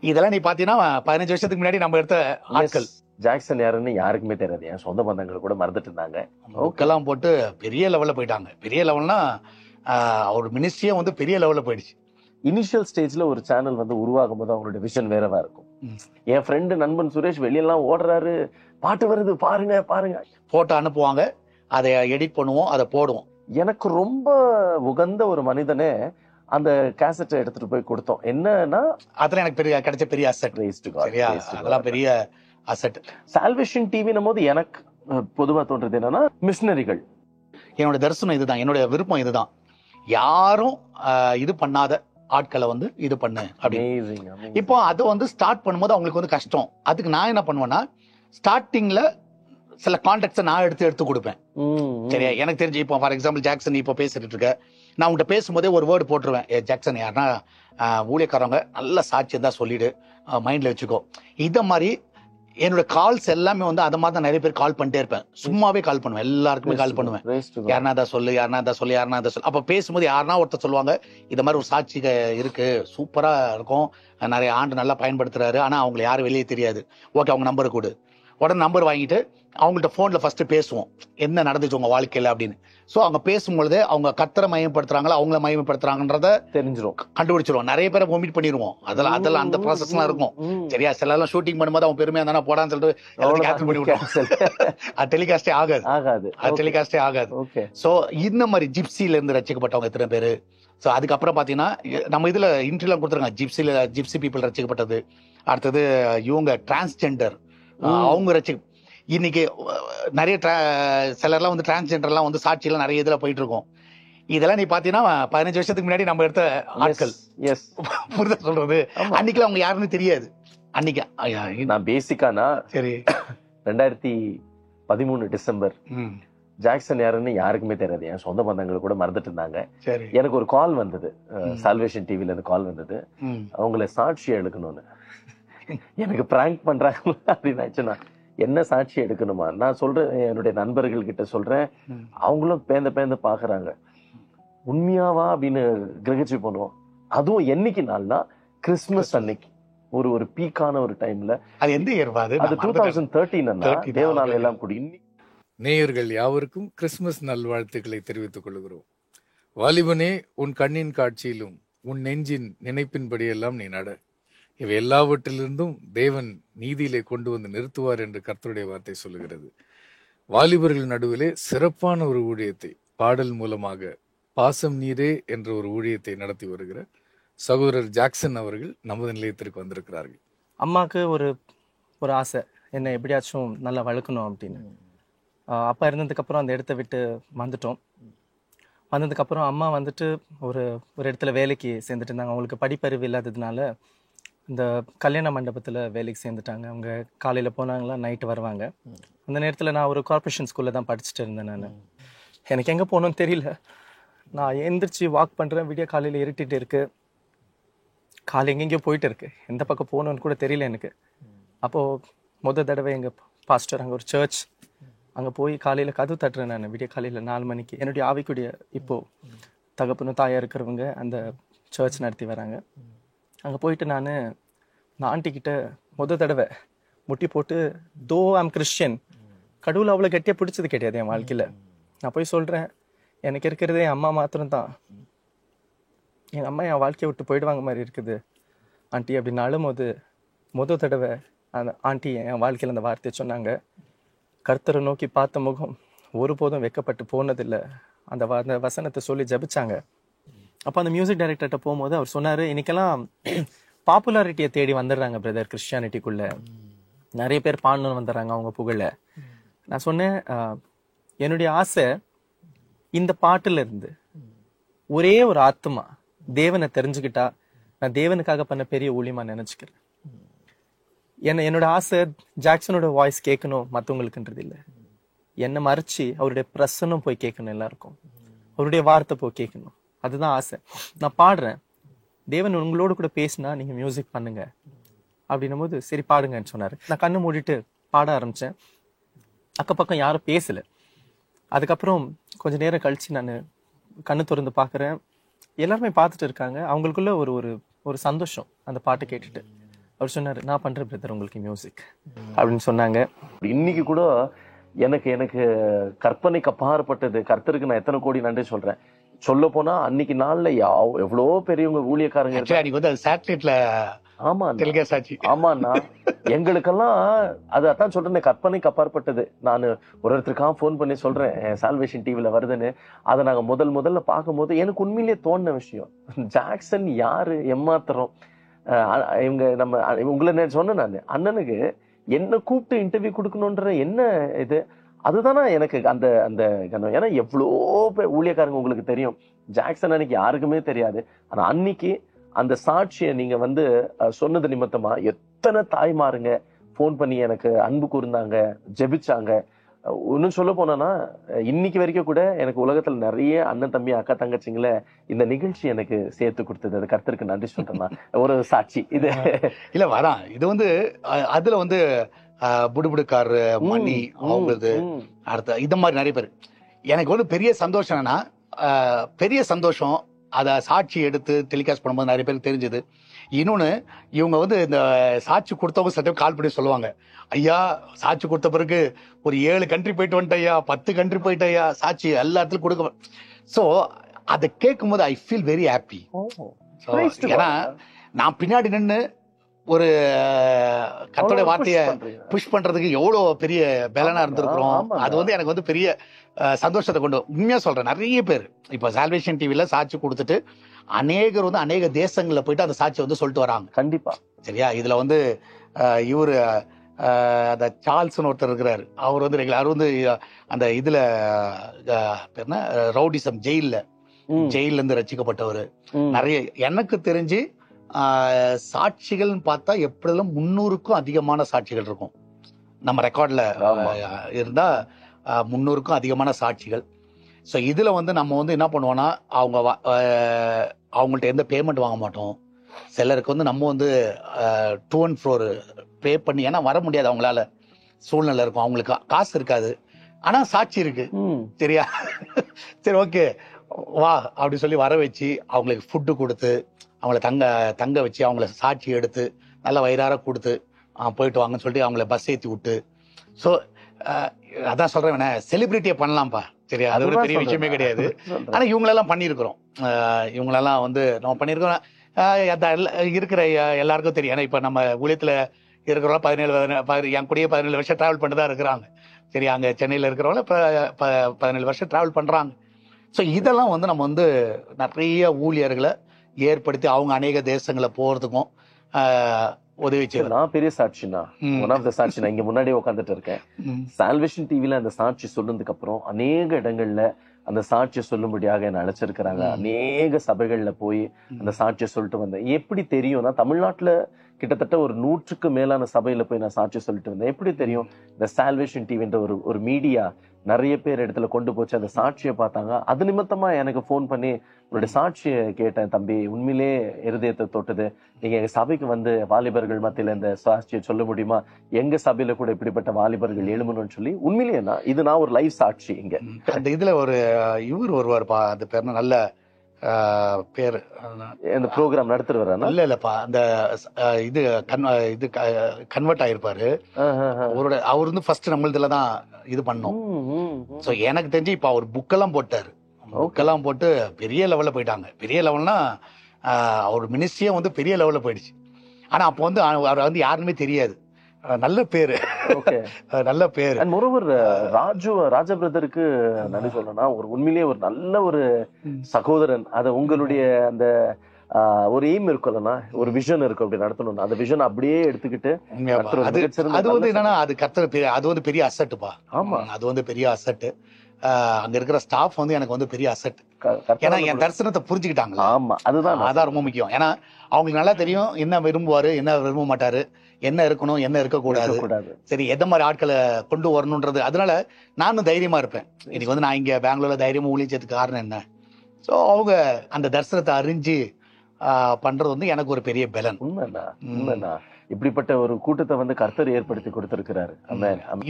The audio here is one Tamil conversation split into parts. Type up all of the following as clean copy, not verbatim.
இதெல்லாம் நீ பாத்தீங்கன்னா 15 வருஷத்துக்கு முன்னாடி நம்ம எடுத்த ஆட்கள். ஜாக்சன் யாருன்னு யாருக்குமே தெரியாது, என் சொந்த பந்தங்கள் கூட மறந்துட்டு இருந்தாங்க. புக்கெல்லாம் போட்டு பெரிய லெவல்ல போயிட்டாங்க. பெரிய லெவல்னா அவர் மினிஸ்ட்ரியே வந்து பெரிய லெவல்ல போயிடுச்சு. இனிஷியல் ஸ்டேஜ்ல ஒரு சேனல் வந்து உருவாகும் போது அவங்களுடைய விஷன் வேறவா இருக்கும். என் ஃப்ரெண்டு நண்பன் சுரேஷ் வெளியெல்லாம் ஓடுறாரு, பாட்டு வருது பாருங்க பாருங்க, போட்டோ அனுப்புவாங்க, அதை எடிட் பண்ணுவோம், அதை போடுவோம். எனக்கு ரொம்ப உகந்த ஒரு மனிதனே அந்த கேசட்டை எடுத்துட்டு போய் கொடுத்தோம். என்னன்னா அதெல்லாம் எனக்கு பெரிய கிடைச்ச பெரிய அசெட். சரியா, அதெல்லாம் பெரிய அசெட். சால்வேஷன் டிவினும் போது எனக்கு பொதுவா தோன்றது என்னன்னா மிஷனரிகள். என்னோட தரிசனம் இதுதான், என்னுடைய விருப்பம் இதுதான். யாரும் இது பண்ணாத ஆட்களை வந்து இது பண்ணு அப்படின்னு. இப்போ அது வந்து ஸ்டார்ட் பண்ணும்போது அவங்களுக்கு வந்து கஷ்டம். அதுக்கு நான் என்ன பண்ணுவேன்னா, ஸ்டார்டிங்ல சில கான்டாக்ட்ஸை நான் எடுத்து கொடுப்பேன். சரியா, எனக்கு தெரிஞ்சு இப்போ ஃபார் எக்ஸாம்பிள் ஜாக்சன் இப்போ பேசிட்டு இருக்க, நான் உங்கள்கிட்ட பேசும்போதே ஒரு வேர்டு போட்டுருவேன். ஜாக்சன் யாருன்னா ஊழியக்காரவங்க நல்ல சாட்சியம் தான் சொல்லிடு, மைண்ட்ல வச்சுக்கோ. இதை மாதிரி என்னோட கால்ஸ் எல்லாமே வந்து அதை மாதிரி தான் நிறைய பேர் கால் பண்ணிட்டே இருப்பேன். சும்மாவே கால் பண்ணுவேன், எல்லாருக்குமே கால் பண்ணுவேன். யாருன்னா அதை சொல்லு, யாருன்னா அதை சொல்லு, யாருன்னா அதை சொல்லு. அப்போ பேசும்போது யாருன்னா ஒருத்தர் சொல்லுவாங்க, இந்த மாதிரி ஒரு சாட்சி இருக்கு, சூப்பரா இருக்கும், நிறைய ஆண்டு நல்லா பயன்படுத்துறாரு, ஆனா அவங்களை யாரும் வெளியே தெரியாது. ஓகே, அவங்க நம்பர் கொடு. உடனே நம்பர் வாங்கிட்டு அவங்கள்ட்ட போன்ல ஃபர்ஸ்ட் பேசுவோம், என்ன நடந்துச்சு உங்க வாழ்க்கையில அப்படின்னு. ஸோ அவங்க பேசும்பொழுது அவங்க கர்த்தரை மையப்படுத்துறாங்களா அவங்கள மையப்படுத்துறாங்கன்றத தெரிஞ்சிடும், கண்டுபிடிச்சிருவோம். நிறைய பேரை ஒமிட் பண்ணிடுவோம். அதெல்லாம் அந்த ப்ராசஸ் எல்லாம் இருக்கும். சரியா, சில எல்லாம் ஷூட்டிங் பண்ணும்போது அவன் பெருமையா தானே போடான்னு சொல்லிட்டு கேன்சல் பண்ணி விட்டுருவோம். அது டெலிகாஸ்டே ஆகாது. ஸோ இந்த மாதிரி ஜிப்சில இருந்து ரசிக்கப்பட்டவங்க எத்தனை பேரு. ஸோ அதுக்கப்புறம் பாத்தீங்கன்னா நம்ம இதுல இன்டர்வியூலாம் கொடுத்துருக்காங்க. ஜிப்சி பீப்புள் ரசிக்கப்பட்டது. அடுத்தது இவங்க டிரான்ஸ்ஜெண்டர், அவங்க இன்னைக்கு நிறைய சிலர்லாம் வந்து டிரான்ஸ்ஜெண்டர்லாம் வந்து சாட்சியெல்லாம் நிறைய இதுல போயிட்டு இருக்கோம். இதெல்லாம் நீ பாத்தீங்கன்னா 15 வருஷத்துக்கு முன்னாடி நம்ம எடுத்த ஆட்கள். புரிதா சொல்றது? அன்னைக்கு அவங்க யாருன்னு தெரியாது. அன்னைக்கு நான் பேசிக்கானா சரி 2013 டிசம்பர் ஜாக்சன் யாருன்னு யாருக்குமே தெரியாது, என் சொந்த பந்தங்கள் கூட மறந்துட்டு இருந்தாங்க. எனக்கு ஒரு கால் வந்தது, சால்வேஷன் டிவில இருந்து கால் வந்தது, அவங்கள சாட்சி எடுக்கணும்னு. எனக்கு பிராங்க் பண்றாங்க அப்படின்னு ஆச்சுன்னா, என்ன சாட்சி எடுக்கணுமா? நான் சொல்றேன், என்னுடைய நண்பர்கள் கிட்ட சொல்றேன், அவங்களும் பேந்த பாக்குறாங்க, உண்மையாவா அப்படின்னு கிரகிச்சு பண்ணுவோம். அதுவும் என்னைக்கு நாள்னா கிறிஸ்துமஸ் அன்னைக்கு, ஒரு பீக்கான ஒரு டைம்ல. அது எந்த இயர்? அது 2013 தேவநாள் எல்லாம் கூடி. நேயர்கள் யாவருக்கும் கிறிஸ்துமஸ் நல்வாழ்த்துக்களை தெரிவித்துக் கொள்கிறோம். வாலிபனே, உன் கண்ணின் காட்சியிலும் உன் நெஞ்சின் நினைப்பின்படியெல்லாம் நீ நட, இவை எல்லாவற்றிலிருந்தும் தேவன் நீதியிலே கொண்டு வந்து நிறுத்துவார் என்று கர்த்தருடைய வார்த்தை சொல்லுகிறது. வாலிபர்கள் நடுவிலே சிறப்பான ஒரு ஊழியத்தை பாடல் மூலமாக பாசம் நீரே என்ற ஒரு ஊழியத்தை நடத்தி வருகிற சகோதரர் ஜாக்சன் அவர்கள் நமது நிலையத்திற்கு வந்திருக்கிறார்கள். அம்மாவுக்கு ஒரு ஆசை, என்னை எப்படியாச்சும் நல்லா வளர்க்கணும் அப்படின்னு. அப்பா இருந்ததுக்கப்புறம் அந்த இடத்த விட்டு வந்துட்டோம். வந்ததுக்கப்புறம் அம்மா வந்துட்டு ஒரு இடத்துல வேலைக்கு சேர்ந்துட்டு இருந்தாங்க. அவங்களுக்கு படிப்பறிவு இல்லாததுனால இந்த கல்யாண மண்டபத்தில் வேலைக்கு சேர்ந்துட்டாங்க. அவங்க காலையில் போனாங்களா, நைட்டு வருவாங்க. அந்த நேரத்தில் நான் ஒரு கார்பரேஷன் ஸ்கூலில் தான் படிச்சுட்டு இருந்தேன். நான் எனக்கு எங்கே போகணும்னு தெரியல. நான் எந்திரிச்சு வாக் பண்ணுறேன், விடிய காலையில் இருட்டிட்டு இருக்கு, காலை எங்கெங்கேயோ போயிட்டு இருக்கு, எந்த பக்கம் போகணுன்னு கூட தெரியல எனக்கு. அப்போது தடவை எங்கள் பாஸ்டர், அங்கே ஒரு சர்ச், அங்கே போய் காலையில் கதவு தட்டுறேன். நான் விடிய காலையில் 4 மணிக்கு என்னுடைய ஆவிக்குடைய இப்போது தகப்பனும் தாயாக இருக்கிறவங்க அந்த சர்ச் நடத்தி வராங்க. அங்கே போயிட்டு நான் ஆண்டிக்கிட்ட தடவை முட்டி போட்டு, தோ ஐம் கிறிஸ்டியன், கடவுள் அவ்வளோ கெட்டியாக பிடிச்சது கிடையாது என் வாழ்க்கையில். நான் போய் சொல்கிறேன், எனக்கு இருக்கிறதே என் அம்மா மாத்திரம்தான், எங்கள் அம்மா என் வாழ்க்கையை விட்டு போயிடுவாங்க மாதிரி இருக்குது ஆண்டி அப்படின்னு அழும்போது தடவை அந்த ஆண்டி என் வாழ்க்கையில் அந்த வார்த்தையை சொன்னாங்க. கர்த்தரை நோக்கி பார்த்த முகம் ஒருபோதும் வெக்கப்பட்டு போனதில்லை, அந்த வசனத்தை சொல்லி ஜபிச்சாங்க. அப்போ அந்த மியூசிக் டைரக்டர்கிட்ட போகும்போது அவர் சொன்னார், இன்னைக்கெல்லாம் பாப்புலாரிட்டியை தேடி வந்துடுறாங்க பிரதர், கிறிஸ்டியானிட்டிக்குள்ள நிறைய பேர் பாடணும்னு வந்துடுறாங்க அவங்க புகழ. நான் சொன்னேன், என்னுடைய ஆசை இந்த பாட்டுல இருந்து ஒரே ஒரு ஆத்மா தேவனை தெரிஞ்சுக்கிட்டா நான் தேவனுக்காக பண்ண பெரிய ஊழியமா நினைச்சுக்கிறேன். என்னோட ஆசை ஜாக்சனோட வாய்ஸ் கேட்கணும் மற்றவங்களுக்குன்றது இல்லை, என்னை மறைச்சு அவருடைய பிரசன்னம் போய் கேட்கணும், எல்லாருக்கும் அவருடைய வார்த்தை போய் கேட்கணும், அதுதான் ஆசை. நான் பாடுறேன், தேவன் உங்களோட கூட பேசினா நீங்க மியூசிக் பண்ணுங்க அப்படின்னும் போது சரி பாடுங்கன்னு சொன்னாரு. நான் கண்ணு மூடிட்டு பாட ஆரம்பிச்சேன். அக்கப்பக்கம் யாரும் பேசல. அதுக்கப்புறம் கொஞ்ச நேரம் கழிச்சு நான் கண்ணு திறந்து பாக்குறேன், எல்லாருமே பார்த்துட்டு இருக்காங்க. அவங்களுக்குள்ள ஒரு சந்தோஷம் அந்த பாட்டு கேட்டுட்டு. அவர் சொன்னார், நான் பண்றேன் பிரதர் உங்களுக்கு மியூசிக் அப்படின்னு சொன்னாங்க. இன்னைக்கு கூட எனக்கு எனக்கு கற்பனைக்கு அப்பாற்பட்டது. கர்த்தருக்கு நான் எத்தனை கோடி நன்றி சொல்றேன். சொல்ல போனா அன்னைக்கு நாள்ல எவ்வளவோ பெரியவங்க ஊழியக்காரங்க சேட்டலைட்ல. ஆமா டெலிகாஸ்ட். ஆமாண்ணா, எங்களுக்கெல்லாம் அது அதான் சொல்றேன், கற்பனைக்கு அப்பாற்பட்டது. நான் ஒருத்தருக்காக போன் பண்ணி சொல்றேன் சால்வேஷன் டிவில வருதுன்னு. அதை நாங்க முதல்ல பார்க்கும்போது எனக்கு உண்மையிலேயே தோணுன விஷயம், ஜாக்சன் யாரு எம்மாத்திரம். இவங்க நம்ம உங்களை சொன்னேன் நான், அண்ணனுக்கு என்ன கூப்பிட்டு இன்டர்வியூ கொடுக்கணுன்ற என்ன இது, அதுதானே எனக்கு அந்த அந்த ஏன்னா எவ்வளோ ஊழியக்காரங்க உங்களுக்கு தெரியும், ஜாக்சன் அன்னைக்கு யாருக்குமே தெரியாது. ஆனா அன்னைக்கு அந்த சாட்சியை நீங்க சொன்னது நிமித்தமா எத்தனை தாய்மாருங்க போன் பண்ணி எனக்கு அன்பு கூர்ந்தாங்க, ஜெபிச்சாங்க. இன்னும் சொல்ல போனா இன்னைக்கு வரைக்கும் கூட எனக்கு உலகத்துல நிறைய அண்ணன் தம்பி அக்கா தங்கச்சிங்களை இந்த நிகழ்ச்சி எனக்கு சேர்த்து கொடுத்தது. அது கர்த்தருக்கு நன்றி சொல்றேன்னா ஒரு சாட்சி இது இல்ல வரான். இது அதுல புடுபுடுக்காரு மணி அவங்களது அடுத்த இந்த மாதிரி நிறைய பேர். எனக்கு பெரிய சந்தோஷம் என்னன்னா, பெரிய சந்தோஷம் அதை சாட்சி எடுத்து டெலிகாஸ்ட் பண்ணும்போது நிறைய பேருக்கு தெரிஞ்சது. இன்னொன்னு, இவங்க இந்த சாட்சி கொடுத்தவங்க சட்டம் கால் பண்ணி சொல்லுவாங்க, ஐயா சாட்சி கொடுத்த பிறகு ஒரு 7 கண்ட்ரி போயிட்டு வந்துட்டையா, 10 கண்ட்ரி போயிட்டையா, சாட்சி எல்லா இடத்துலையும் கொடுக்க. ஸோ அதை கேட்கும் போது ஐ ஃபீல் வெரி ஹாப்பி. ஏன்னா நான் பின்னாடி நின்று ஒரு கர்த்தருடைய வார்த்தையை புஷ் பண்றதுக்கு எவ்வளவு பெரிய பலனா இருந்திருக்கிறோம். அது எனக்கு பெரிய சந்தோஷத்தை கொண்டு. உண்மையா சொல்றேன், நிறைய பேர் இப்ப சால்வேஷன் டிவில சாட்சி கொடுத்துட்டு அநேகர் அநேக தேசங்கள்ல போயிட்டு அந்த சாட்சியை சொல்லிட்டு வராங்க. கண்டிப்பா சரியா. இதுல இவரு அந்த சார்ல்ஸ்னு ஒருத்தர் இருக்கிறாரு, அவர் ரெகுலர் அந்த இதுல ரவுடிசம் ஜெயில இருந்து ரசிக்கப்பட்டவர். நிறைய எனக்கு தெரிஞ்சு சாட்சிகள் பார்த்தா எப்படிலாம் 300க்கும் அதிகமான சாட்சிகள் இருக்கும் நம்ம ரெக்கார்ட்ல இருந்தா. 300க்கும் அதிகமான சாட்சிகள். ஸோ இதுல நம்ம என்ன பண்ணுவோம்னா, அவங்கள்ட்ட எந்த பேமெண்ட் வாங்க மாட்டோம். சிலருக்கு நம்ம 2 and 4 பே பண்ணி, ஏன்னா வர முடியாது, அவங்களால சூழ்நிலை இருக்கும், அவங்களுக்கு காசு இருக்காது, ஆனா சாட்சி இருக்கு சரியா. சரி ஓகே வா அப்படி சொல்லி வர வச்சு அவங்களுக்கு ஃபுட்டு கொடுத்து அவங்கள தங்க வச்சு அவங்கள சாட்சி எடுத்து நல்ல வயிறார கொடுத்து போயிட்டு வாங்கன்னு சொல்லிட்டு அவங்கள பஸ் ஏற்றி விட்டு. ஸோ அதான் சொல்றேன், செலிபிரிட்டியை பண்ணலாம்ப்பா சரியா, அது ஒரு பெரிய விஷயமே கிடையாது. ஆனா இவங்களெல்லாம் பண்ணியிருக்கிறோம், இவங்களெல்லாம் நம்ம பண்ணியிருக்கிறோம். இருக்கிற எல்லாருக்கும் தெரியும். ஏன்னா இப்ப நம்ம ஊழியத்துல இருக்கிறவங்க 17 என் கூடயே 17 வருஷம் டிராவல் பண்ணிட்டு தான் இருக்கிறாங்க சரி. அங்க சென்னையில இருக்கிறவங்க 17 வருஷம் டிராவல் பண்றாங்க. ஸோ இதெல்லாம் நம்ம நிறைய ஊழியர்களை ஏற்படுத்தி அவங்க அநேக தேசங்களை போறதுக்கும் உதவி செய்யலாம். நான் பெரிய சாட்சினா, ஒன் ஆஃப் த சாட்சி நான் இங்க முன்னாடியே உட்காந்துட்டு இருக்கேன். சால்வேஷன் டிவில அந்த சாட்சி சொன்னதுக்கு அப்புறம் அநேக இடங்கள்ல அந்த சாட்சியை சொல்லும்படியாக என்ன அழைச்சிருக்கிறாங்க. அநேக சபைகள்ல போய் அந்த சாட்சியை சொல்லிட்டு வந்தேன். எப்படி தெரியும்னா, தமிழ்நாட்டுல கிட்டத்தட்ட ஒரு 100க்கு மேலான சபையில போய் நான் சாட்சி சொல்லிட்டு வந்தேன். எப்படி தெரியும்? இந்த சால்வேஷன் டிவின்ற ஒரு மீடியா நிறைய பேர் இடத்துல கொண்டு போச்சு, அந்த சாட்சியை பார்த்தாங்க. அது நிமித்தமா எனக்கு போன் பண்ணி உங்களுடைய சாட்சியை கேட்டேன், தம்பி உண்மையிலே இருதயத்தை தொட்டது, நீங்க எங்க சபைக்கு வாலிபர்கள் மத்தியில இந்த சாட்சியை சொல்ல முடியுமா, எங்க சபையில கூட இப்படிப்பட்ட வாலிபர்கள் எழுமணும்னு சொல்லி. உண்மையிலேயே இது நான் ஒரு லைவ் சாட்சி. இங்க அந்த இதுல இவர் ஒருவாருப்பா, அந்த பேர் நல்ல பேரு, இந்த ப்ரோக்ராம் நடத்துறவரா? இல்லப்பா, அந்த இது கன்வெர்ட் ஆயிருப்பாரு அவரோட. அவர் ஃபர்ஸ்ட் நம்மளதுலதான் இது பண்ணோம். சோ எனக்கு தெரிஞ்சு இப்ப அவர் புக்கெல்லாம் போட்டாரு, புக்கெல்லாம் போட்டு பெரிய லெவல்ல போயிட்டாங்க. பெரிய லெவல்னா அவர் மினிஸ்ட்ரியே பெரிய லெவல்ல போயிடுச்சு. ஆனா அப்போ அவர் யாருமே தெரியாது. நல்ல பேரு, நல்ல பேரு. ராஜா பிரதருக்கு நன்றி சொல்லணும்னா, ஒரு உண்மையிலேயே ஒரு நல்ல ஒரு சகோதரன். அத உங்களுடைய அந்த ஒரு எய்ம் இருக்கும்னா, ஒரு விஷன் இருக்கும், அப்படி நடத்தணும். அந்த விஷன் அப்படியே எடுத்துக்கிட்டு அது என்னன்னா, அது கர்த்தர், அது பெரிய அசட்டுப்பா. ஆமா, அது பெரிய அசட்டு. அங்க இருக்கிற ஸ்டாஃப் எனக்கு பெரிய அசட். ஏன்னா என் தரிசனத்தை புரிஞ்சுக்கிட்டாங்க. ஆமா, அதான் ரொம்ப முக்கியம். ஏன்னா அவங்களுக்கு நல்லா தெரியும் என்ன விரும்புவாரு, என்ன விரும்ப மாட்டாரு, என்ன இருக்கணும், என்ன இருக்கக்கூடாது, சரி எந்த மாதிரி ஆட்களை கொண்டு வரணும்ன்றது. அதனால நானும் தைரியமா இருப்பேன். இன்னைக்கு நான் இங்க பெங்களூர்ல தைரியமா ஊழிச்சதுக்கு காரணம் என்ன? சோ அவங்க அந்த தரிசனத்தை அறிஞ்சு பண்றது எனக்கு ஒரு பெரிய பலன். உண்மைண்ணா. இப்படிப்பட்ட ஒரு கூட்டத்தை கர்த்தர் ஏற்படுத்தி கொடுத்திருக்கிறாரு.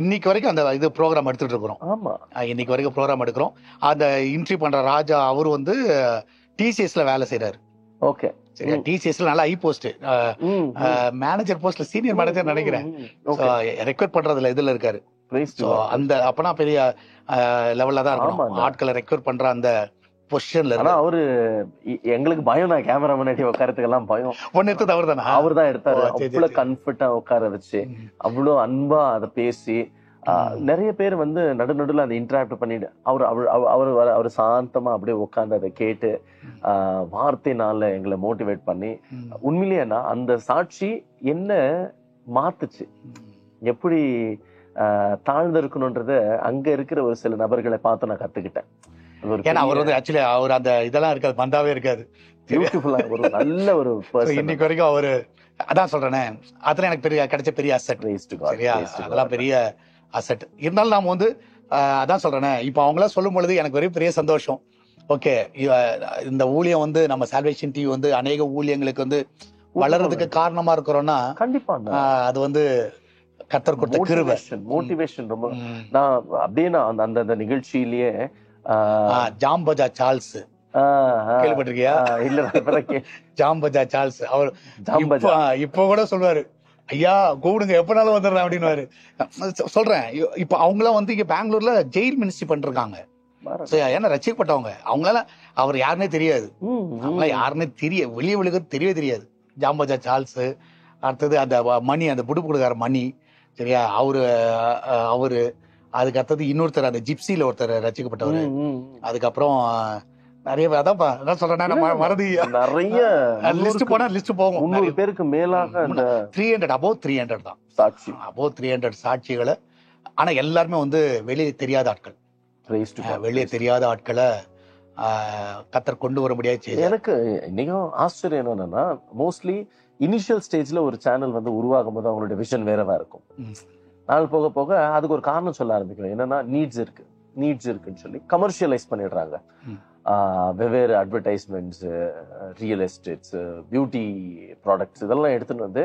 இன்னைக்கு வரைக்கும் அந்த இது ப்ரோக்ராம் எடுத்துட்டு இருக்கிறோம். ஆமா, இன்னைக்கு வரைக்கும் ப்ரோக்ராம் எடுக்கிறோம். அந்த இன்டர்வியூ பண்ற ராஜா அவரு TCSல வேலை செய்யறாரு. ஓகே. சரியா? டிசிஎஸ்ல நல்லா ஹை போஸ்ட், மேனேஜர் போஸ்ட்ல சீனியர் மேனேஜர் நினைக்கிறேன். ரெக்வயர் பண்றதுல இதுல இருக்காரு. அந்த அப்பனா பெரிய லெவல்ல தான் இருக்கணும், ஆட்களை ரெக்வயர் பண்ற அந்த பொசிஷன்ல. ஆனா அவரு எங்களுக்கு பயம், நான் கேமரா முன்னாடி உட்காரத்துக்கெல்லாம் பயம். ஒன்னு எடுத்தது அவர் தானே, அவர் தான் எடுத்தாரு. அவ்வளவு கம்ஃபர்ட்டா உட்கார வச்சு, அவ்வளவு அன்பா அதை பேசி, நிறைய பேர் வந்து நடுநடுல அந்த இன்டராக்ட் பண்ணிட்டு அவர் சாந்தமா அப்படியே உட்காந்து அதை கேட்டு வார்த்தைனால எங்களை மோட்டிவேட் பண்ணி, உண்மையிலேயே அந்த சாட்சி என்ன மாத்துச்சு, எப்படி தாழ்ந்து இருக்கணும்ன்றத அங்க இருக்கிற ஒரு சில நபர்களை பார்த்து நான் கத்துக்கிட்டேன். ஏன்னா அவர் வந்து ஆக்சுவலி அவர் அந்த இதெல்லாம் இருக்காது, பந்தாவே இருக்காது. பியூட்டிஃபுல்லா ஒரு நல்ல ஒரு பர்சன். இன்னைக்கு வரைக்கும் அவரு, அதான் சொல்றேனே, அதெல்லாம் எனக்கு பெரிய கிடைச்ச பெரிய அசெட். சரியா? அதெல்லாம் பெரிய அசெட். இருந்தாலும் நாம வந்து அதான் சொல்றேனே, இப்ப அவங்களாம் சொல்லும் பொழுது எனக்கு ஒரு பெரிய சந்தோஷம். ஓகே, இந்த ஊழியம் வந்து நம்ம சால்வேஷன் டிவி வந்து அநேக ஊழியங்களுக்கு வந்து வளர்றதுக்கு காரணமா இருக்கிறோம்னா கண்டிப்பா அது வந்து கர்த்தர் கொடுத்த கிருபை, மோட்டிவேஷன். ரொம்ப நான் அப்படியே நான் அந்த நிகழ்ச்சியிலேயே ஜாம்பஜா சார்ல்ஸ் கேள்விப்பட்டிருக்கியா? இல்ல, ஜாம்பஜா சார்ல்ஸ் அவர் இப்ப கூட சொல்லுவாரு, ஐயா கூடுங்க எப்பனாலும் வந்துடுறேன் அப்படின்னு சொல்றேன். இப்ப அவங்களாம் வந்து இங்க பெங்களூர்ல ஜெயில் மினிஸ்ட்ரி பண்ணிருக்காங்க. ஏன்னா ரசிக்கப்பட்டவங்க, அவங்களால அவர் யாருன்னே தெரியாது, அவங்கள யாருன்னே வெளியே விழுகிறது தெரியவே தெரியாது. ஜாம்பஜா சார்ல்ஸ், அடுத்தது அந்த மணி, அந்த புடுப்புடுக்கார மணி, சரியா? அவரு அதுக்கு அடுத்தது இன்னொருத்தர், அந்த ஜிப்சில ஒருத்தர் ரசிக்கப்பட்டவர். அதுக்கப்புறம் நிறைய அதான் சொல்றேன், மறதி நிறைய லிஸ்ட் போனா லிஸ்ட் போகும். 300 பேருக்கு மேலாக 300 above 300 தான் சாட்சி, above 300 சாட்சிகளை. ஆனா எல்லாருமே வந்து வெளியே தெரியாத ஆட்கள், வெளியே தெரியாத ஆட்களை கர்த்தர் கொண்டு வர முடியாது. எனக்கு இன்னைக்கும் ஆச்சரியம் என்னன்னா, மோஸ்ட்லி இனிஷியல் ஸ்டேஜ்ல ஒரு சேனல் வந்து உருவாகும் போது அவங்களுடைய விஷன் வேறவா இருக்கும். நாள் போக போக அதுக்கு ஒரு காரணம் சொல்ல ஆரம்பிக்கிறோம். என்னன்னா நீட்ஸ் இருக்குன்னு சொல்லி கமர்ஷியலைஸ் பண்ணிடுறாங்க. வெவ்வேறு advertisements, real estates, beauty products இதெல்லாம் எடுத்துட்டு வந்து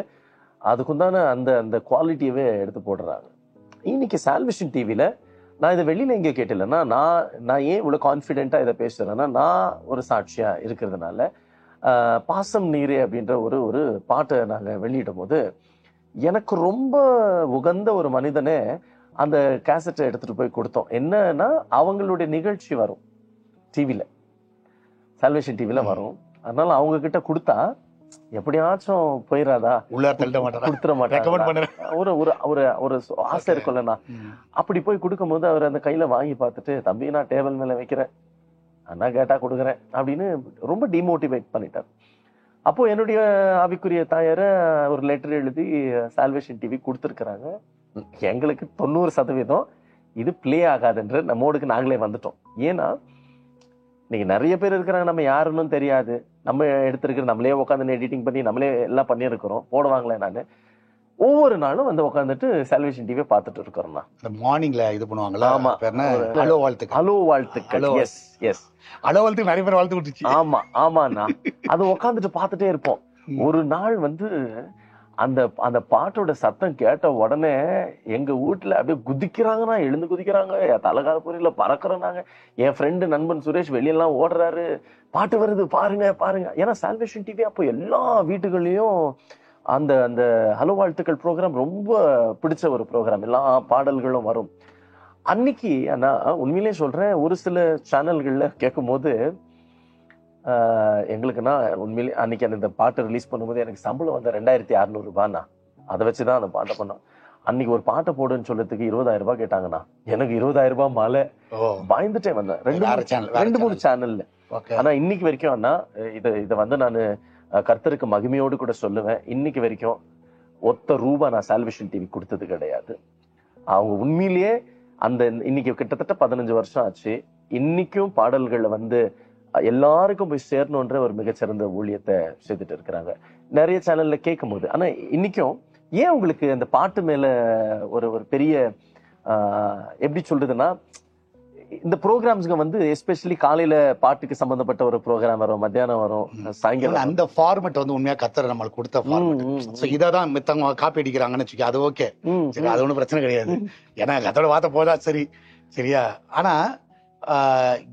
அதுக்குண்டான அந்த குவாலிட்டியவே எடுத்து போடுறாங்க. இன்னைக்கு சால்வேஷன் டிவில நான் இதை வெளியில எங்கேயோ கேட்டலன்னா, நான் ஏன் இவ்வளவு கான்ஃபிடென்ட்டா இதை பேசுறேன்னா, நான் ஒரு சாட்சியா இருக்கிறதுனால, பாசம் நீரே அப்படின்ற ஒரு பாட்டை நாங்க வெளியிடும் போது எனக்கு ரொம்ப உகந்த ஒரு மனிதனே அந்த கேசட்டை எடுத்துட்டு போய் கொடுத்தோம். என்னன்னா, அவங்களுடைய நிகழ்ச்சி வரும் டிவில, சால்வேஷன் டிவில வரும். அதனால அவங்க கிட்ட கொடுத்தா எப்படியாச்சும் போயிடாதா, கொடுத்துட மாட்டேன், ஒரு ஆசை இருக்கும்லண்ணா. அப்படி போய் கொடுக்கும் போது அவர் அந்த கையில வாங்கி பார்த்துட்டு, தம்பி நான் டேபிள் மேல வைக்கிறேன், அண்ணா கேட்டா கொடுக்குறேன் அப்படின்னு ரொம்ப டிமோட்டிவேட் பண்ணிட்டார். அப்போ என்னுடைய ஆவிக்குரிய தாயார ஒரு லெட்டர் எழுதி சால்வேஷன் டிவி கொடுத்துருக்குறாங்க. எங்களுக்கு 90% இது பிளே ஆகாதுன்ற நம்மோடுக்கு நாங்களே வந்துட்டோம். ஏன்னா இன்னைக்கு நிறைய பேர் இருக்கிறாங்க, நம்ம யாருன்னு தெரியாது, நம்ம எடுத்திருக்கிற நம்மளே உட்காந்து எடிட்டிங் பண்ணி நம்மளே எல்லாம் பண்ணியிருக்கிறோம். போடுவாங்களே, நான் ஒவ்வொரு நாளும் வந்து உட்காந்துட்டு சால்வேஷன் டிவியை பார்த்துட்டு இருக்கிறோம்னா, மார்னிங்ல இது பண்ணுவாங்களா? ஆமா, ஹலோ வாழ்த்துக்கள், ஹலோ வாழ்த்துக்கள், எஸ் எஸ், ஹலோ வாழ்த்துக்கு நிறைய பேர் வாழ்த்து கொடுத்துச்சு. ஆமாண்ணா, அது உட்காந்துட்டு பார்த்துட்டே இருப்போம். ஒரு நாள் வந்து அந்த பாட்டோட சத்தம் கேட்ட உடனே எங்க வீட்டுல அப்படியே குதிக்கிறாங்கன்னா, எழுந்து குதிக்கிறாங்க, தலைகால புரியல பறக்குறாங்க. என் ஃப்ரெண்டு நண்பன் சுரேஷ் வெளியெல்லாம் ஓடுறாரு, பாட்டு வருது பாருங்க பாருங்க. ஏன்னா சால்வேஷன் டிவி அப்போ எல்லா வீட்டுகள்லயும் அந்த ஹலோ வாழ்த்துக்கள் ப்ரோக்ராம் ரொம்ப பிடிச்ச ஒரு ப்ரோக்ராம், எல்லா பாடல்களும் வரும் அன்னைக்கு. ஆனா உண்மையிலே சொல்றேன், ஒரு சில சேனல்கள்ல கேட்கும் போது எங்களுக்குன்னா உண்மையிலே அன்னைக்கு அந்த பாட்டை ரிலீஸ் பண்ணும்போது எனக்கு சம்பளம் வந்து 2600 ரூபாய்னா, அதை வச்சுதான் அந்த பாட்டை பண்ணோம். அன்னைக்கு ஒரு பாட்டை போடுன்னு சொல்றதுக்கு 20,000 ரூபாய் கேட்டாங்கண்ணா. எனக்கு 20,000 ரூபாய் மேல பயந்துட்டே வந்தேன், 2-3 சேனல்ல. ஆனா இன்னைக்கு வரைக்கும் அண்ணா இதை வந்து நான் கர்த்தருக்கு மகிமையோடு கூட சொல்லுவேன், இன்னைக்கு வரைக்கும் ஒத்த ரூபா நான் சால்வேஷன் டிவி கொடுத்தது கிடையாது. அவங்க உண்மையிலேயே இன்னைக்கு கிட்டத்தட்ட 15 வருஷம் ஆச்சு. இன்னைக்கும் பாடல்களை வந்து எல்லாருக்கும் போய் சேரணுன்ற ஒரு மிகச்சிறந்த ஊழியத்தை செய்துட்டு இருக்கிறாங்க நிறைய சேனல்ல கேட்கும் போது. ஆனா இன்னைக்கும் ஏன் உங்களுக்கு அந்த பாட்டு மேல ஒரு பெரிய எப்படி சொல்றதுன்னா, இந்த ப்ரோக்ராம்ஸ்க்கு வந்து எஸ்பெஷலி காலையில பாட்டுக்கு சம்பந்தப்பட்ட ஒரு ப்ரோக்ராம் வரும், மத்தியானம் வரும், சாயங்காலம். அந்த ஃபார்மேட் வந்து உண்மையா கர்த்தர் நம்மளுக்கு கொடுத்த ஃபார்மேட். இதான் மித்தவங்க காப்பி அடிக்கிறாங்கன்னு வச்சுக்க, அது ஓகே, சரி, அது ஒன்றும் பிரச்சனை கிடையாது. ஏன்னா கத்தோட வார்த்தை போதா சரி, சரியா? ஆனா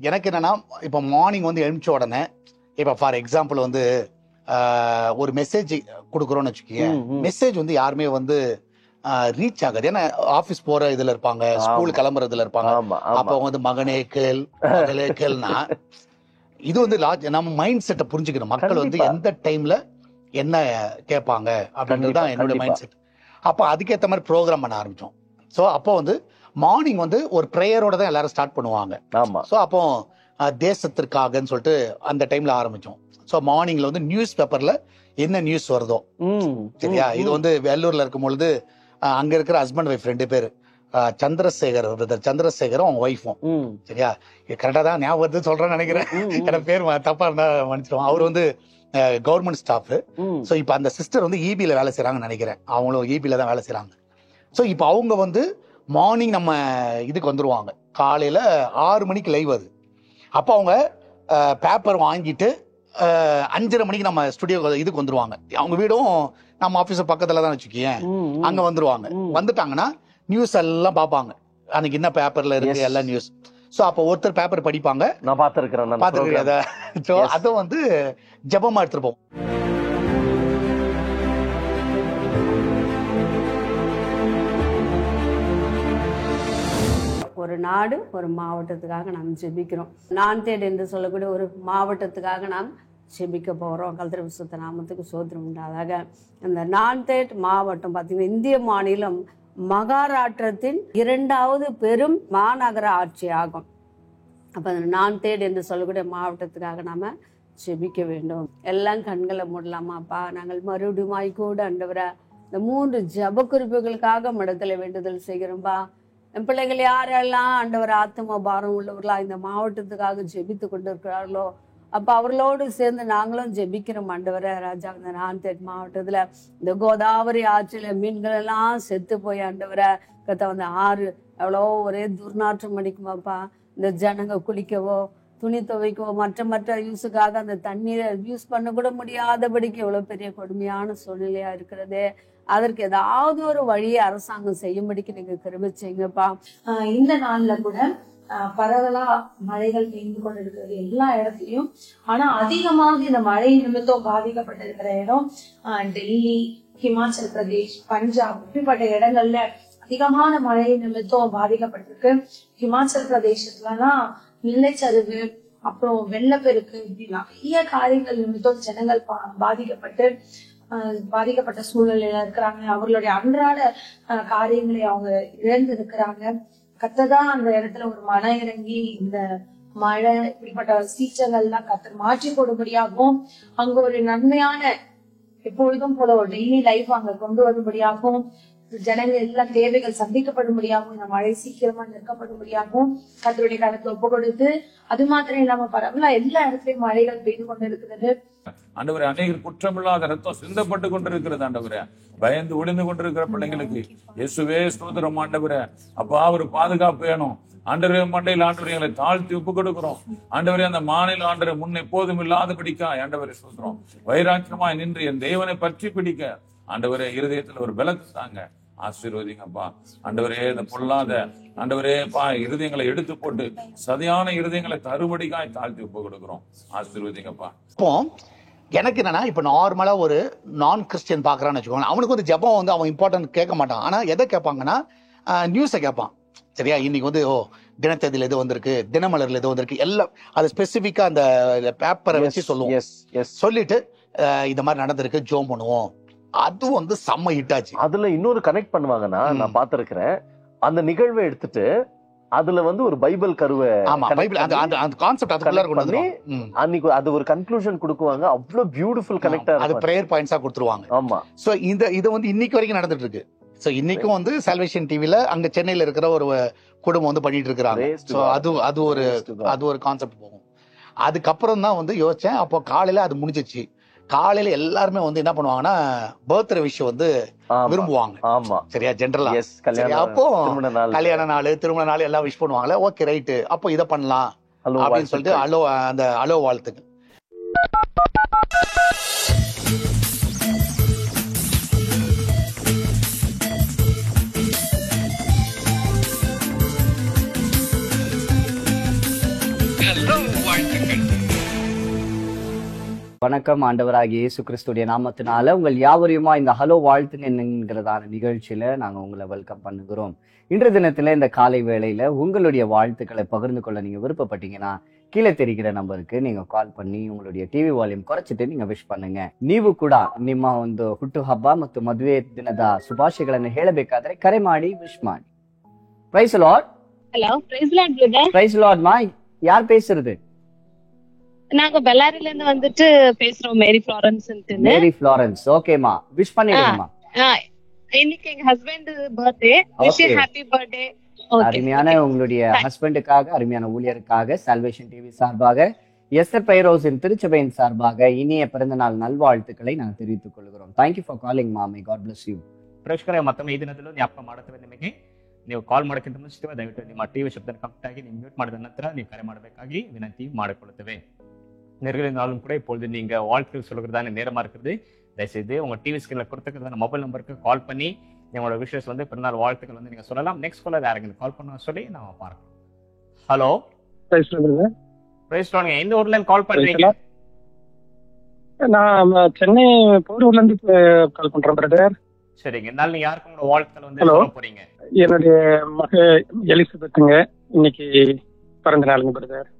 எனக்கு என்னன்னா, இப்ப மார்னிங் வந்து எழுமிச்ச உடனே, இப்ப ஃபார் எக்ஸாம்பிள் வந்து ஒரு மெசேஜ் கொடுக்குறோம்னு வச்சுக்கோங்க, மெசேஜ் வந்து யாருமே வந்து ரீச் ஆகாது. ஏன்னா ஆபீஸ் போற இதுல இருப்பாங்க, ஸ்கூல் கிளம்புறதுல இருப்பாங்க. அப்ப வந்து மகனே கேள் மகளே கேள்னா இது வந்து நம்ம மைண்ட் செட்டை புரிஞ்சுக்கணும். மக்கள் வந்து எந்த டைம்ல என்ன கேட்பாங்க அப்படின்றதுதான் என்னோட மைண்ட் செட். அப்போ அதுக்கேற்ற மாதிரி ப்ரோக்ராம் பண்ண ஆரம்பிச்சோம். ஸோ அப்போ வந்து மார்னிங் வந்து ஒரு ப்ரேயரோட தான் எல்லாரும் ஸ்டார்ட் பண்ணுவாங்க. ஸோ அப்போ தேசத்திற்காகன்னு சொல்லிட்டு அந்த டைம்ல ஆரம்பிச்சோம். ஸோ மார்னிங்ல வந்து நியூஸ் பேப்பர்ல என்ன நியூஸ் வருதோ, சரியா, இது வந்து வெள்ளூர்ல இருக்கும் பொழுது அங்க இருக்கிற ஹஸ்பண்ட் ஒய்ஃப் 2 பேர், சந்திரசேகரும் அவங்க ஒய்ஃபும், சரியா, கரெக்டா தான் ஞாபகம் வருது சொல்றேன்னு நினைக்கிறேன். எனக்கு பேர் தப்பா இருந்தா மன்னிச்சிடுவோம். அவர் வந்து கவர்மெண்ட் ஸ்டாஃப். ஸோ இப்போ அந்த சிஸ்டர் வந்து இபில வேலை செய்யறாங்கன்னு நினைக்கிறேன். அவங்களும் இபில தான் வேலை செய்யறாங்க. ஸோ இப்போ அவங்க வந்து மார்னிங் நம்ம இதுக்கு வந்துருவாங்க. காலையில 6 மணிக்கு லைவ் அது. அப்போ அவங்க பேப்பர் வாங்கிட்டு 5:30 மணிக்கு நம்ம ஸ்டுடியோ இதுக்கு வந்துருவாங்க. அவங்க வீடும் நம்ம ஆபீஸ் பக்கத்துல தான் வச்சுக்கேன். அங்க வந்துருவாங்க. வந்துட்டாங்கன்னா நியூஸ் எல்லாம் பார்ப்பாங்க, அன்னைக்கு என்ன பேப்பர்ல இருக்கு எல்லா நியூஸ். சோ அப்ப ஒருத்தர் பேப்பர் படிப்பாங்க. நான் பாத்துருக்கேன். அதை வந்து ஜபமா எடுத்துருப்போம். ஒரு நாடு ஒரு மாவட்டத்துக்காக நாம் ஜெபிக்கிறோம். நான்தேட் என்று சொல்லக்கூடிய ஒரு மாவட்டத்துக்காக நாம் ஜெபிக்க போகிறோம். கர்த்தருடைய பரிசுத்த நாமத்துக்கு ஸ்தோத்திரம் உண்டாதாக. அந்த நான்தேட் மாவட்டம் பார்த்தீங்கன்னா இந்திய மாநிலம் மகாராஷ்டிரத்தின் 2வது பெரும் மாநகர ஆட்சி ஆகும். அப்போ அந்த நான்தேட் என்று சொல்லக்கூடிய மாவட்டத்துக்காக நாம் ஜெபிக்க வேண்டும். எல்லாம் கண்களை மூடலாமாப்பா. நாங்கள் மறுபடியுமாய் கூட ஆண்டவரே இந்த 3 ஜெப குறிப்புகளுக்காக மடத்தில் வேண்டுதல் செய்கிறோம்பா. என் பிள்ளைகள் யாரெல்லாம் ஆண்டவர் ஆத்ம பாரம் உள்ளவர்களா இந்த மாவட்டத்துக்காக ஜெபித்து கொண்டு இருக்கிறார்களோ, அப்போ அவர்களோடு சேர்ந்து நாங்களும் ஜெபிக்கிறோம் ஆண்டவரே. ராஜா, இந்த நான்தேட் மாவட்டத்தில் இந்த கோதாவரி ஆற்றில் மீன்கள் எல்லாம் செத்து போய் ஆண்டவரை கத்த வந்து ஆறு எவ்வளோ ஒரே துர்நாற்றம் அடிக்குமாப்பா. இந்த ஜனங்க குளிக்கவோ துணி துவைக்கவோ மற்ற யூஸுக்காக அந்த தண்ணீரை யூஸ் பண்ண கூட முடியாதபடிக்கு எவ்வளோ பெரிய கொடுமையான சூழ்நிலையா இருக்கிறதே. அதற்கு ஏதாவது ஒரு வழியை அரசாங்கம் செய்யும்படிக்கு நீங்க கிருபை செய்யுங்கப்பா. இந்த நாள்ல கூட பரவலா மழைகள் பெய்து கொண்டிருக்கிறது எல்லா இடத்துலயும். ஆனா அதிகமாக இந்த மழை நிமித்தம் பாதிக்கப்பட்டிருக்கிற இடம் டெல்லி, ஹிமாச்சல் பிரதேஷ், பஞ்சாப் இப்படிப்பட்ட இடங்கள்ல அதிகமான மழை நிமித்தம் பாதிக்கப்பட்டிருக்கு. ஹிமாச்சல் பிரதேசத்துலலாம் நிலச்சரிவு, அப்புறம் வெள்ளப்பெருக்கு, இப்படி நிறைய காரியங்கள் நிமித்தம் ஜனங்கள் பாதிக்கப்பட்ட சூழ்நிலையில இருக்கிறாங்க. அவர்களுடைய அன்றாட காரியங்களை அவங்க இழந்து இருக்கிறாங்க. கத்ததான் அந்த இடத்துல ஒரு மன இறங்கி இந்த மழை இப்படிப்பட்ட சீற்றங்கள்லாம் கத்தர் மாற்றி கொடுபடியாகவும் அங்க ஒரு நன்மையான எப்பொழுதும் போல ஒரு டெய்லி லைஃப் அங்க கொண்டு வரும்படியாகவும் ஜனங்கள் எல்லா தேவைகள் சந்திக்கப்படும்படியாகவும் இந்த மழை சீக்கிரமா நிற்கப்படும்படியாகவும் கத்தருடைய காலத்துல ஒப்பு கொடுத்து, அது மாத்திரம் இல்லாம பரவலா எல்லா இடத்துலயும் மழைகள் பெய்து கொண்டு இருக்கிறது. ஆண்டவரே, அநேகர் குற்றமில்லாத ரத்தம் சிந்தப்பட்டு கொண்டிருக்கிறது. ஆண்டவரே, பயந்து ஒளிந்து கொண்டிருக்கிற பிள்ளைங்களுக்கு இயேசுவே ஸ்தோத்திரம். ஆண்டவரே, அப்பா ஒரு பாதுகாப்பு வேணும். ஆண்டவரே, மண்டையில் ஆண்டவரை எங்களை தாழ்த்தி ஒப்பு கொடுக்கிறோம். ஆண்டவரே, அந்த மாநில ஆண்டவரை முன் எப்போதும் இல்லாத பிடிக்க ஆண்டவரை ஸ்தோத்திரம். வைராக்கியமாய் நின்று என் தேவனை பற்றி பிடிக்க ஆண்டவரே இருதயத்துல ஒரு பலத்தை தாங்க. ஆசீர்வதிங்கப்பா. ஆண்டவரே, இந்த பொல்லாத ஆண்டவரே பா இருதயங்களை எடுத்து போட்டு சதையான இருதயங்களை தருபடிக்காய் தாழ்த்தி ஒப்பு கொடுக்கிறோம். ஆசீர்வதிங்கப்பா. இப்போ எனக்கு என்னன்னா, இப்ப நார்மலா ஒரு நான் கிறிஸ்டியன் பாக்குறான்னு வச்சுக்கோங்க, அவனுக்கு வந்து ஜெபம் வந்து அவன் இம்பார்ட்டன்ட் கேட்க மாட்டான். ஆனா எதை கேட்பாங்கன்னா, நியூஸை கேட்பான். சரியா, இன்னைக்கு வந்து தினத்ததியில் எது வந்திருக்கு, தினமலர்ல எது வந்திருக்கு, எல்லாம் அது ஸ்பெசிபிக்கா அந்த பேப்பரை வச்சு சொல்லுவோம். சொல்லிட்டு இந்த மாதிரி நடந்திருக்கு, ஜோம் பண்ணுவோம். அது வந்து செம்ம ஹிட் ஆச்சு. அதுல இன்னொரு கனெக்ட் பண்ணுவாங்கன்னா, நான் பாத்திருக்கிறேன், அந்த நிகழ்வை எடுத்துட்டு அதுல வந்து ஒரு பைபிள் கருவை அன்னைக்கு அது ஒரு கன்க்ளூஷன் கொடுக்குவாங்க. அவ்வளவு பியூட்டிஃபுல் கனெக்டா அது பிரேயர் பாயிண்ட்ஸா கொடுத்துருவாங்க. ஆமா. சோ இது வந்து இன்னைக்கு வரைக்கும் நடந்துட்டு இருக்கு. சோ இன்னைக்கும் வந்து சால்வேஷன் டிவில அங்க சென்னையில இருக்கிற ஒரு குடும்பம் வந்து பண்ணிட்டு இருக்காங்க. சோ அது ஒரு கான்செப்ட் போகும். அதுக்கப்புறம் தான் வந்து யோசிச்சேன். அப்போ காலையில அது முடிஞ்சிச்சு. காலையில எல்லாருமே வந்து என்ன பண்ணுவாங்கன்னா, பர்த்டே விஷயம் வந்து விரும்புவாங்க. ஆமா, சரியா, ஜென்ரலா. அப்போ கல்யாண நாள், திருமண நாள் எல்லாம் விஷ் பண்ணுவாங்களே. ஓகே ரைட்டு, அப்போ இதை பண்ணலாம் அப்படின்னு சொல்லிட்டு அலோ வாழ்த்துக்கு வணக்கம். ஆண்டவராகிய இயேசு கிறிஸ்துடைய நாமத்தினால உங்கள் யாவரையுமா இந்த ஹலோ வாழ்த்துங்க என்கிறதான நிகழ்ச்சியில நாங்க உங்களை வெல்கம் பண்ணுகிறோம். இன்றைய தினத்துல இந்த காலை வேளையில உங்களுடைய வாழ்த்துக்களை பகிர்ந்து கொள்ள நீங்க விருப்பப்பட்டீங்கன்னா கீழே தெரிகிற நம்பருக்கு நீங்க கால் பண்ணி உங்களுடைய ಟಿವಿ ವಾಲ್ಯೂಮ್ ಕೊರಚಿಟ್ಟು ನೀங்க ವಿಶ್ பண்ணுங்க. ನೀವು ಕೂಡ ನಿಮ್ಮ ಒಂದು ಹುಟ್ಟುಹಬ್ಬ ಮತ್ತು ಮದುವೆ ದಿನದ ಶುಭಾಶಯಗಳನ್ನು ಹೇಳಬೇಕಾದ್ರೆ ಕರೆ ಮಾಡಿ ವಿಶ್ ಮಾಡಿ. Praise Lord. Hello, praise Lord brother. Praise Lord மா. யார் பேசுறது? நாங்க பெல்லாரில இருந்து வந்துட்டு பேசுறோம். Mary Florence. Mary Florence. ஓகேமா, விஷ் பண்ணிடுங்கம்மா. இன்னைக்கு எங்க husband birthday. Wish you happy birthday. அருமையான உங்களுடைய ஹஸ்பண்டுக்காக, அருமையான ஊழியருக்காக சால்வேஷன் டிவி சார்பாக, எஸ்தர் பைரோஸின் திருச்சபையின் சார்பாக இனிய பிறந்த நாள் நல்வாழ்த்துக்களை நாங்கள் தெரிவித்துக் கொள்கிறோம். தேங்க்யூ ಫಾರ್ ಕಾಲಿಂಗ್ ಮಾಮಿ. God bless you. ಪ್ರೇಕ್ಷಕರೇ, ಮತ್ತೊಮ್ಮೆ ಈ ದಿನದಲ್ಲೂ ಜ್ಞಾಪಕ ಮಾಡುತ್ತೇವೆ ನಿಮಗೆ, ನೀವು ಕಾಲ್ ಮಾಡೋಕ್ಕಿಂತ ಮುಂಚಿತವಾಗಿ ದಯವಿಟ್ಟು ನಿಮ್ಮ ಟಿವಿ ಶಬ್ದನ ಕಂಪ್ಲೀಟ್ ಆಗಿ ನೀವು ಮ್ಯೂಟ್ ಮಾಡಿದ ನಂತರ ನೀವು ಕರೆ ಮಾಡಬೇಕಾಗಿ ವಿನಂತಿ ಮಾಡಿಕೊಳ್ಳುತ್ತೇವೆ. நேர்களினாலும் கூட இப்பொழுது நீங்க வாழ்த்துக்கள் சொல்கிறதான நேரமா இருக்குது. தயவுசெய்து உங்க டிவி ஸ்கிரீன்ல கொடுத்துக்கிறதான மொபைல் நம்பருக்கு கால் பண்ணி உங்களோட விஷயஸ் வந்து பிறநாள் வாழ்த்துக்கள் வந்து நீங்க சொல்லலாம். நெக்ஸ்ட் காலர் யாருங்க கால் பண்ண சொல்லி நாம பார்க்கலாம். Hello, praise lord. எந்த ஊர்ல இருந்து கால் பண்றீங்க? நான் சென்னை போரூர்ல இருந்து கால் பண்றேன் பிரதர். சரிங்க, இருந்தாலும் நீங்க யாருக்கு உங்களோட வாழ்த்துக்கள் வந்து சொல்ல போறீங்க? என்னுடைய மக எலிசபெத்துங்க, இன்னைக்கு பிறந்த நாளுங்க பிரதர்.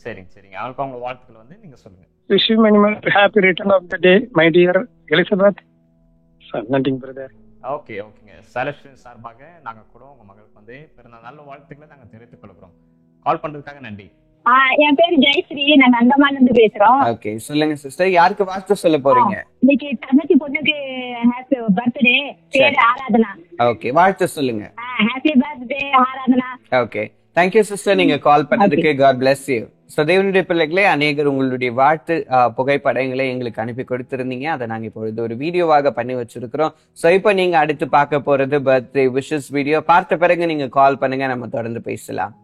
சரிங்க சரிங்க, அவங்களுக்கு அவங்க வாழ்த்துக்கள் வந்து நீங்க சொல்லுங்க. Wish you many more happy return of the day my dear Elizabeth. நன்றிங்க பிரதர். ஓகே ஓகேங்க, செலக்ஷன் சார்பாக நாங்க கூட உங்க மகளுக்கு வந்து பிறந்த நல்ல வாழ்த்துக்களை நாங்க தெரிவித்துக் கொள்கிறோம். கால் பண்றதுக்காக நன்றி. என் பேரு ஜெயஸ்ரீ, நாங்க அந்தமான்ல இருந்து பேசுறோம். ஓகே, சொல்லுங்க சிஸ்டர், யாருக்கு வாழ்த்து சொல்ல போறீங்க? இன்னைக்கு தங்கச்சி பொண்ணுக்கு ஹாப்பி பர்த்டே. பேரு ஆராதனா. ஓகே, வாழ்த்து சொல்லுங்க. Happy birthday Aradhana. Okay, thank you sister, நீங்க கால் பண்ணதுக்கு. God bless you. ஸோ தேவனுடைய பிள்ளைகளே, அநேகர் உங்களுடைய வாழ்த்து புகைப்படங்களை எங்களுக்கு அனுப்பி கொடுத்திருந்தீங்க. அதை நாங்கள் இப்பொழுது ஒரு வீடியோவாக பண்ணி வச்சிருக்கிறோம். ஸோ இப்போ நீங்க அடுத்து பார்க்க போறது பர்த்டே விஷஸ் வீடியோ. பார்த்த பிறகு நீங்க கால் பண்ணுங்க, நம்ம தொடர்ந்து பேசலாம்.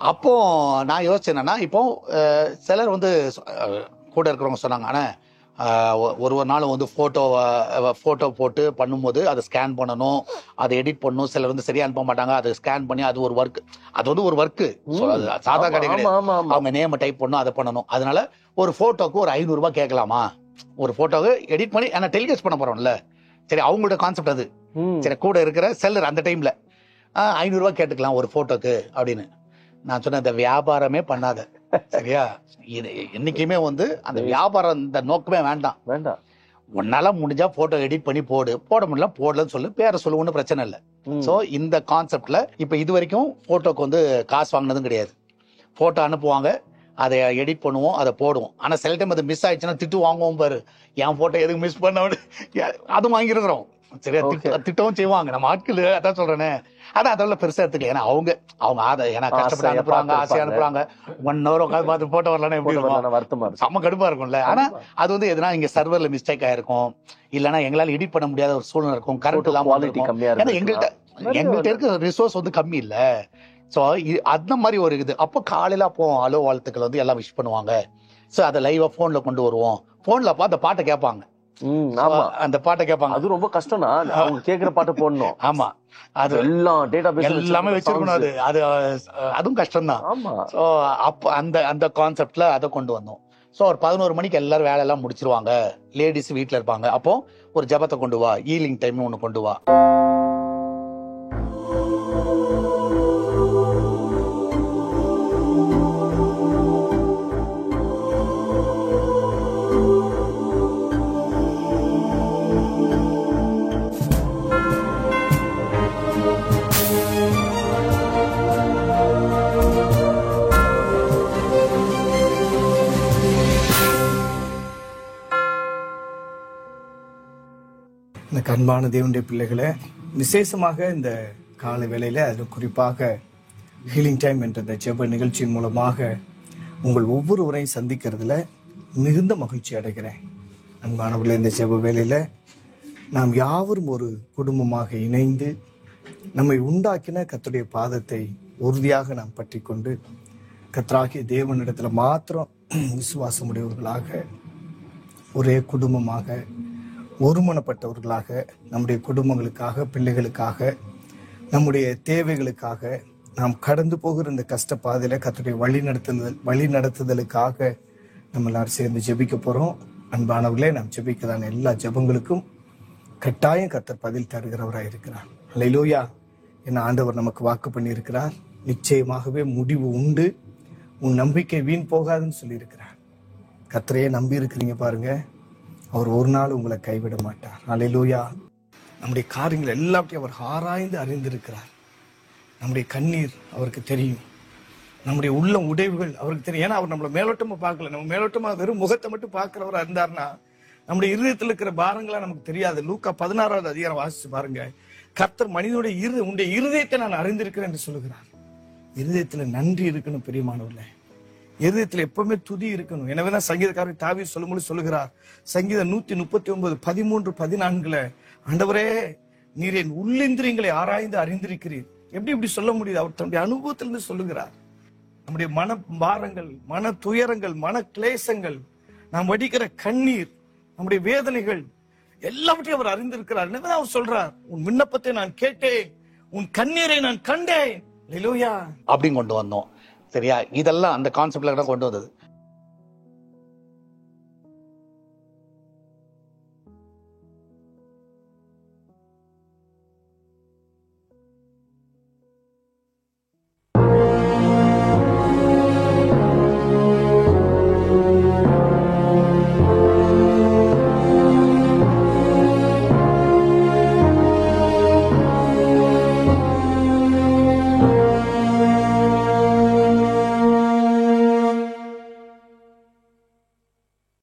அப்போ நான் யோசிச்சேன் என்னன்னா, இப்போ சிலர் வந்து கூட இருக்கிறவங்க சொன்னாங்க, ஆனால் ஒரு நாள் வந்து ஃபோட்டோ போட்டு பண்ணும்போது அதை ஸ்கேன் பண்ணணும், அதை எடிட் பண்ணணும். சிலர் வந்து சரியா அனுப்ப மாட்டாங்க, அதை ஸ்கேன் பண்ணி அது ஒரு ஒர்க், அது வந்து ஒரு ஒர்க்கு. சாதா கிடையாது, அவங்க நேம் டைப் பண்ணணும், அதை பண்ணணும். அதனால ஒரு ஃபோட்டோக்கு ஒரு 500 ரூபாய் கேட்கலாமா? ஒரு ஃபோட்டோக்கு எடிட் பண்ணி ஏன்னா டெலிகாஸ்ட் பண்ண போறோம்ல. சரி, அவங்களோட கான்செப்ட் அது. சரி, கூட இருக்கிற செல்லர் அந்த டைம்ல 500 ரூபாய் கேட்டுக்கலாம் ஒரு ஃபோட்டோக்கு அப்படின்னு. நான் சொன்னேன், இந்த வியாபாரமே பண்ணாத, சரியா? என்னைக்குமே வந்து அந்த வியாபாரம் இந்த நோக்கமே வேண்டாம். உன்னால முடிஞ்சா போட்டோ எடிட் பண்ணி போட முடியல போடலன்னு சொல்லு, பேரை சொல்லு, ஒன்றும் பிரச்சனை இல்லை. ஸோ இந்த கான்செப்ட்ல இப்ப இது வரைக்கும் போட்டோக்கு வந்து காசு வாங்கினதும் கிடையாது. போட்டோ அனுப்புவாங்க, அதை எடிட் பண்ணுவோம், அதை போடுவோம். ஆனா சில டைம் அது மிஸ் ஆயிடுச்சுன்னா திட்டு வாங்குவோம் பாரு, என் போட்டோ எதுக்கு மிஸ் பண்ண, அதுவும் வாங்கியிருக்கிறோம். சரியா, திட்டவும் செய்வாங்க நம்ம ஆட்கள். அதான் சொல்றேனே, ஆனா அதெல்லாம் பெருசா எடுத்துக்கல. ஏன்னா அவங்க ஏன்னா கஷ்டப்பட்டு அனுப்புறாங்க, ஆசையா அனுப்புறாங்க. 1 hour உட்காந்து பார்த்து போட்டோ வரலன்னா எப்படி இருக்கும்? செம்ம கடுப்பா இருக்கும்ல. ஆனா அது வந்து எதுனா இங்க சர்வர்ல மிஸ்டேக் ஆயிருக்கும், இல்லன்னா எங்களால எடிட் பண்ண முடியாத ஒரு சூழ்நிலை இருக்கும், கரண்ட் இல்லாம ஏன்னா எங்கள்கிட்ட இருக்க ரிசோர்ஸ் வந்து கம்மி இல்ல. சோ அந்த மாதிரி ஒரு இது. அப்போ காலையில அப்போ அலோ வாழ்த்துக்கள் வந்து எல்லாம் விஷ் பண்ணுவாங்க. சோ அதை லைவா போன்ல கொண்டு வருவோம். போன்ல அப்ப அந்த பாட்டை கேட்பாங்க, அந்த பாட்டை கேட்பாங்க. அது ரொம்ப கஷ்டம்னா அவங்க கேக்குற பாட்டு போடணும். ஆமா, அது எல்லாம் டேட்டாபேஸ் எல்லாமே வச்சிருக்கணும். அது அதுவும் கஷ்டம் தான். சோ அப்ப அந்த கான்செப்ட்ல அதை கொண்டு வந்தோம். சோ ஒரு 11 மணிக்கு எல்லாரும் வேலை எல்லாம் முடிச்சிருவாங்க, லேடிஸ் வீட்டுல இருப்பாங்க. அப்போ ஒரு ஜபத்தை கொண்டு வா, ஈலிங் டைம் ஒண்ணு கொண்டு வா. அன்பான தேவனுடைய பிள்ளைகளே, விசேஷமாக இந்த காலை வேளையில, அது குறிப்பாக ஹீலிங் டைம் என்ற இந்த ஜெப நிகழ்ச்சியின் மூலமாக உங்கள் ஒவ்வொருவரையும் சந்திக்கிறதுல மிகுந்த மகிழ்ச்சி அடைகிறேன். அன்பானவர்களே, இந்த ஜெப வேளையில நாம் யாவரும் ஒரு குடும்பமாக இணைந்து நம்மை உண்டாக்கின கர்த்தருடைய பாதத்தை உறுதியாக நாம் பற்றி கொண்டு கர்த்தராகிய தேவனிடத்துல மாத்திரம் விசுவாசமுடையவர்களாக, ஒரே குடும்பமாக, ஒருமனப்பட்டவர்களாக, நம்முடைய குடும்பங்களுக்காக, பிள்ளைகளுக்காக, நம்முடைய தேவைகளுக்காக, நாம் கடந்து போகிற இந்த கஷ்ட பாதையில கர்த்தருடைய வழி நடத்துதலுக்காக நம்ம எல்லாரும் சேர்ந்து ஜெபிக்க போறோம். அன்பானவர்களே, நாம் ஜெபிக்கதான எல்லா ஜெபங்களுக்கும் கட்டாயம் கர்த்தர் பதில் தருகிறவராக இருக்கிறார். அல்லேலூயா. என்ன ஆண்டவர் நமக்கு வாக்கு பண்ணி இருக்கிறார். நிச்சயமாகவே முடிவு உண்டு, உன் நம்பிக்கை வீண் போகாதுன்னு சொல்லி இருக்கிறார். கர்த்தரையே நம்பி இருக்கிறீங்க பாருங்க, அவர் ஒரு நாள் உங்களை கைவிட மாட்டார். அல்லேலூயா. நம்முடைய காரியங்கள் எல்லாத்தையும் அவர் ஆராய்ந்து அறிந்திருக்கிறார். நம்முடைய கண்ணீர் அவருக்கு தெரியும், நம்முடைய உள்ள உடைவுகள் அவருக்கு தெரியும். ஏன்னா அவர் நம்மளை மேலோட்டமா பார்க்கல, நம்ம மேலோட்டமா வெறும் முகத்தை மட்டும் பார்க்கிறவரா இருந்தாருன்னா நம்முடைய இருதயத்தில் இருக்கிற பாரங்களா நமக்கு தெரியாது. லூக்கா 16வது அதிகாரம் வாசிச்சு பாருங்க. கர்த்தர் மனிதனுடைய உன்னுடைய இருதயத்தை நான் அறிந்திருக்கிறேன் என்று சொல்லுகிறார். இருதயத்துல நன்றி இருக்கணும் பிரியமானவர்களே. இருதயத்துல எப்பவுமே துதி இருக்கணும். எனவேதான் சங்கீதக்காரர் தாவீது சொல்லும்போது சொல்லுகிறார், சங்கீதம் 139 13 14 ஆண்டவரே, நீர் என் உள்ளிந்திரியங்களை ஆராய்ந்து அறிந்திருக்கிறீர். எப்படி இப்படி சொல்ல முடியுது? அவர் தன்னுடைய அனுபவத்திலிருந்து சொல்லுகிறார். நம்முடைய மன பாரங்கள், மன துயரங்கள், மன கிளேசங்கள், நாம் வடிக்கிற கண்ணீர், நம்முடைய வேதனைகள் எல்லாவற்றையும் அவர் அறிந்திருக்கிறார். என்னதான் அவர் சொல்றார், உன் விண்ணப்பத்தை நான் கேட்டேன், உன் கண்ணீரை நான் கண்டேன். அல்லேலூயா. அப்படின்னு கொண்டு வந்தோம். சரியா? இதெல்லாம் அந்த கான்செப்ட்ல கொண்டு வந்தது.